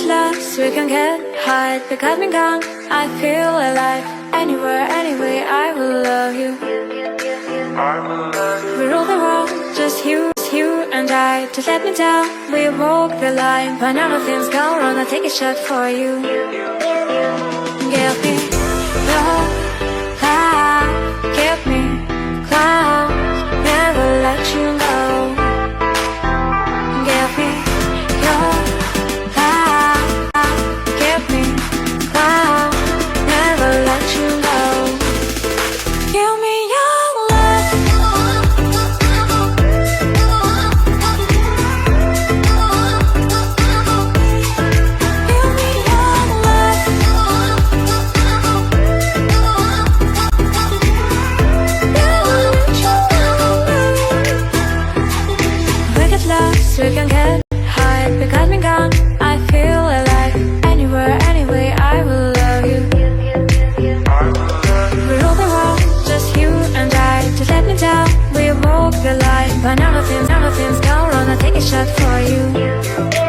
get lost, we can get high. Because me gone, I feel alive. Anywhere, anyway, I will love you. We rule the world, just you and I. Just let me down, we walk the line. When all the things go wrong, I'll take a shot for you. Give me your love, give me clouds, never let you go. Give me your love, give me clouds, never let you go. Give me your love. Give me your love. We get lost, we can get high. Because me gone, I feel alive. Anywhere, anyway, I will love you. We rule the world, just you and I. Just let me down, we walk the line. When all the things go wrong, I'll take a shot for you.